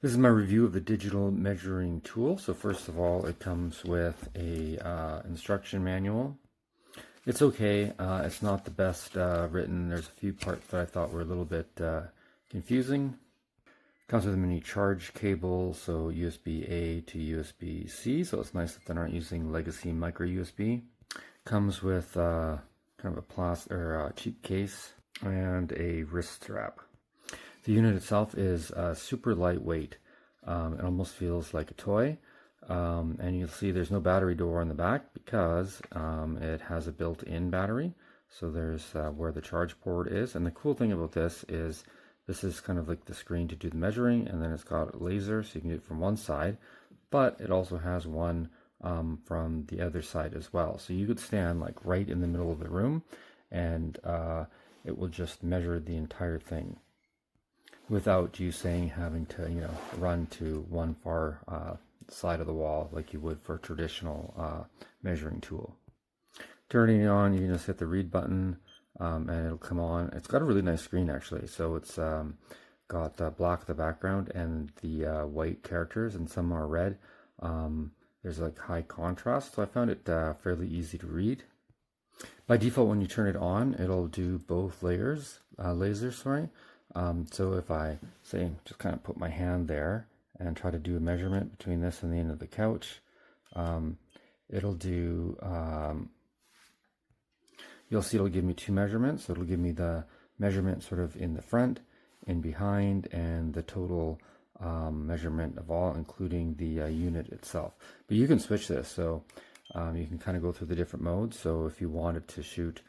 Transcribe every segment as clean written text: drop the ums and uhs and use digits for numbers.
This is my review of the digital measuring tool. So first of all, it comes with a instruction manual. It's okay. It's not the best written. There's a few parts that I thought were a little bit confusing. Comes with a mini charge cable, so USB-A to USB-C. So it's nice that they're not using legacy micro USB. Comes with kind of a plastic or cheap case and a wrist strap. The unit itself is super lightweight. It almost feels like a toy. And you'll see there's no battery door on the back because it has a built-in battery. So there's where the charge port is. And the cool thing about this is kind of like the screen to do the measuring, and then it's got a laser so you can do it from one side, but it also has one from the other side as well. So you could stand like right in the middle of the room and it will just measure the entire thing without you having to, run to one far side of the wall like you would for a traditional measuring tool. Turning it on, you can just hit the read button and it'll come on. It's got a really nice screen actually. So it's got black at the background and the white characters, and some are red. There's like high contrast, so I found it fairly easy to read. By default, when you turn it on, it'll do both lasers. So if I say just kind of put my hand there and try to do a measurement between this and the end of the couch, it'll do, you'll see it'll give me two measurements. So it'll give me the measurement sort of in the front, in behind, and the total measurement of all, including the unit itself. But you can switch this, so you can kind of go through the different modes. So if you wanted to shoot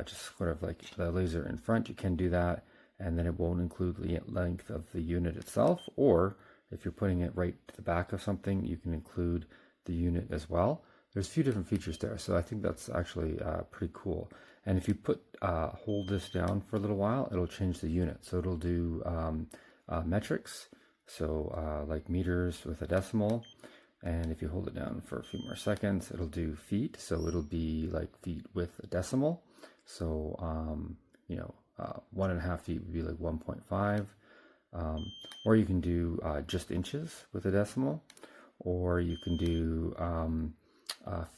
just sort of like the laser in front, you can do that, and then it won't include the length of the unit itself. Or if you're putting it right to the back of something, you can include the unit as well. There's a few different features there, so I think that's actually pretty cool. And if you hold this down for a little while, it'll change the unit. So it'll do metrics, so like meters with a decimal. And if you hold it down for a few more seconds, it'll do feet. So it'll be like feet with a decimal. So 1.5 feet would be like 1.5. Or you can do just inches with a decimal, or you can do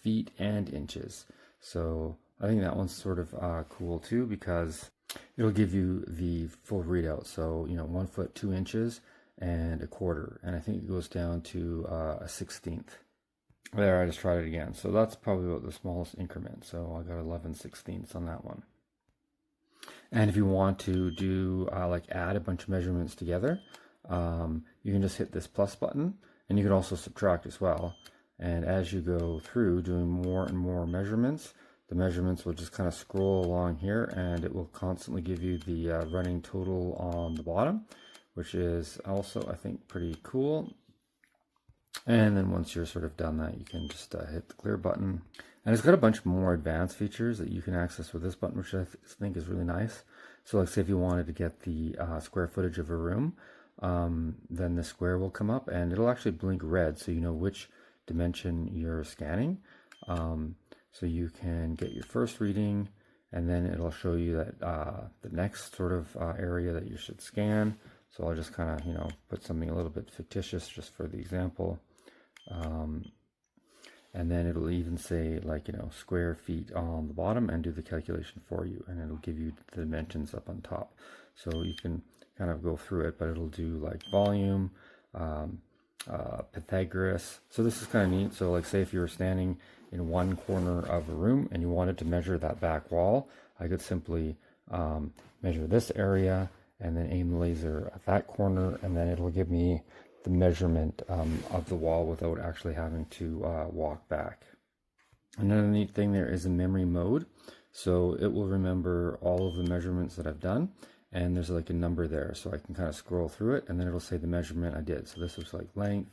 feet and inches. So I think that one's sort of cool too, because it'll give you the full readout. So 1 foot 2 inches and a quarter, and I think it goes down to a 1/16. There, I just tried it again. So that's probably about the smallest increment. So I got 11/16 on that one. And if you want to do add a bunch of measurements together, you can just hit this plus button, and you can also subtract as well. And as you go through doing more and more measurements, the measurements will just kind of scroll along here, and it will constantly give you the running total on the bottom, which is also, I think, pretty cool. And then once you're sort of done that, you can just hit the clear button. And it's got a bunch more advanced features that you can access with this button, which I think is really nice. So like say if you wanted to get the square footage of a room, then the square will come up and it'll actually blink red so you know which dimension you're scanning. So you can get your first reading, and then it'll show you that the next sort of area that you should scan. So I'll just kind of, put something a little bit fictitious just for the example. And then it'll even say square feet on the bottom and do the calculation for you. And it'll give you the dimensions up on top. So you can kind of go through it, but it'll do like volume, Pythagoras. So this is kind of neat. So like say if you were standing in one corner of a room and you wanted to measure that back wall, I could simply measure this area and then aim the laser at that corner, and then it'll give me the measurement of the wall without actually having to walk back. Another neat thing there is a memory mode. So it will remember all of the measurements that I've done, and there's like a number there, so I can kind of scroll through it, and then it'll say the measurement I did. So this was like length,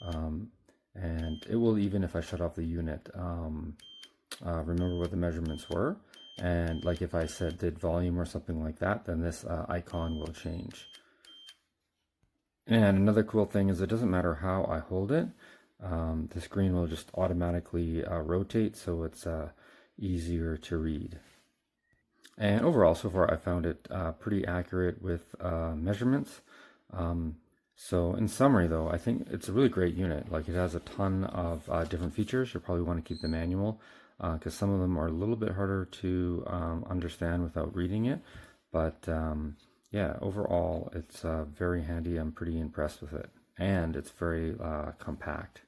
and it will, even if I shut off the unit, remember what the measurements were. And like if I did volume or something like that, then this icon will change. And another cool thing is it doesn't matter how I hold it, the screen will just automatically rotate, so it's easier to read. And overall, so far, I found it pretty accurate with measurements. So in summary though, I think it's a really great unit. Like it has a ton of different features. You'll probably want to keep the manual because some of them are a little bit harder to understand without reading it. But yeah, overall it's very handy. I'm pretty impressed with it. And it's very compact.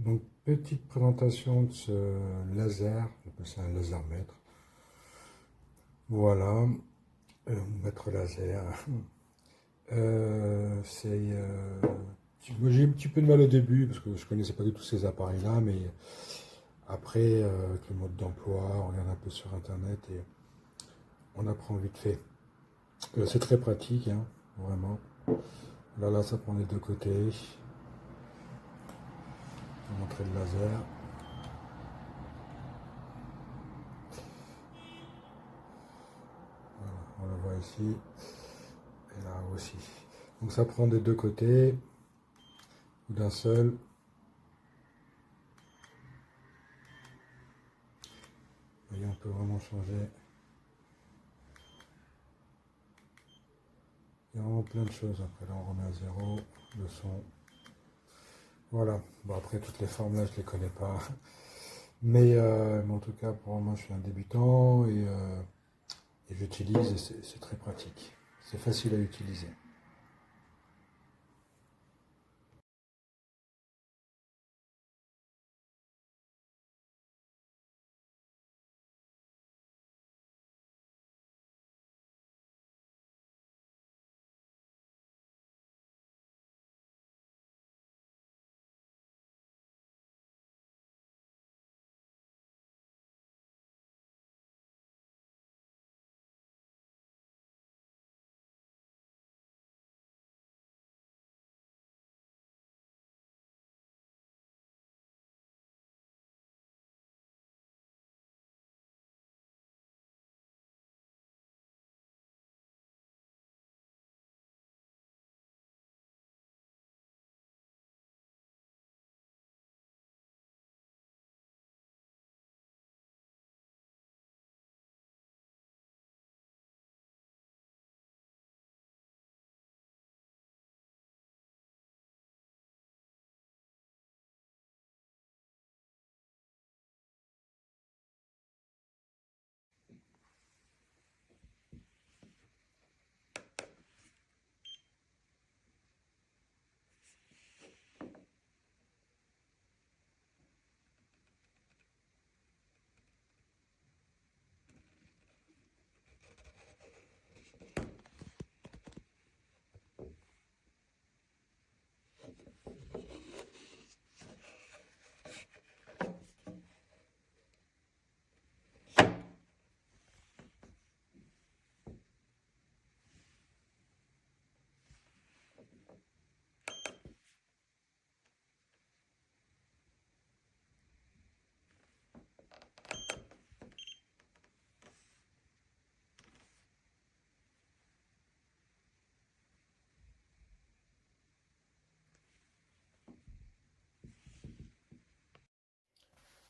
Donc, petite présentation de ce laser, j'appelle ça un laser mètre. Voilà, mètre laser. Moi, j'ai eu un petit peu de mal au début parce que je connaissais pas du tout ces appareils-là, mais après, avec le mode d'emploi, on regarde un peu sur internet et on apprend vite fait. C'est très pratique, hein, vraiment. Là, ça prend les deux côtés. Je vais montrer le laser. Voilà, on le voit ici. Et là aussi. Donc ça prend des deux côtés. Ou d'un seul. Vous voyez, on peut vraiment changer. Il y a vraiment plein de choses. Après, là, on remet à zéro le son. Voilà. Bon, après, toutes les formes là, je les connais pas. Mais en tout cas, pour moi, je suis un débutant et j'utilise et c'est très pratique. C'est facile à utiliser.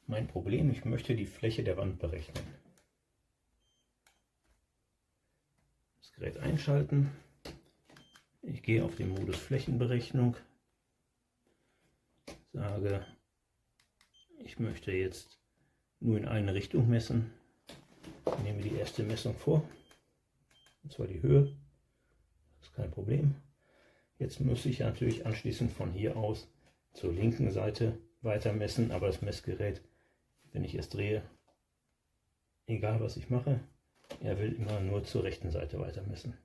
Mein Problem, ich möchte die Fläche der Wand berechnen. Das Gerät einschalten. Ich gehe auf den Modus Flächenberechnung. Sage, ich möchte jetzt nur in eine Richtung messen. Ich nehme die erste Messung vor. Und zwar die Höhe. Das ist kein Problem. Jetzt muss ich natürlich anschließend von hier aus zur linken Seite weiter messen, aber das Messgerät, wenn ich es drehe, egal was ich mache, er will immer nur zur rechten Seite weiter messen.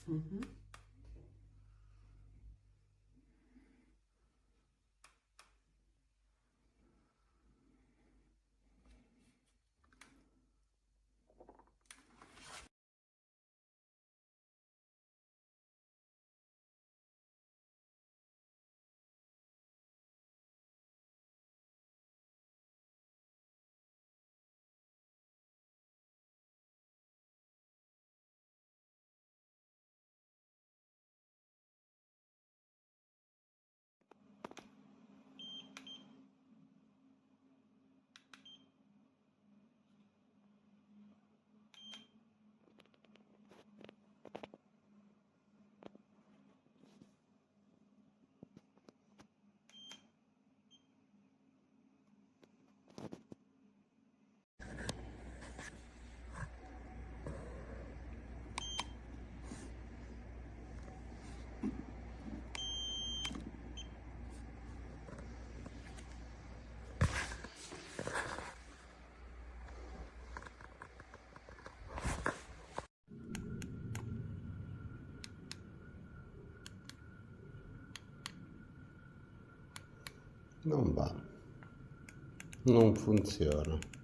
Mhm. Non va, non funziona.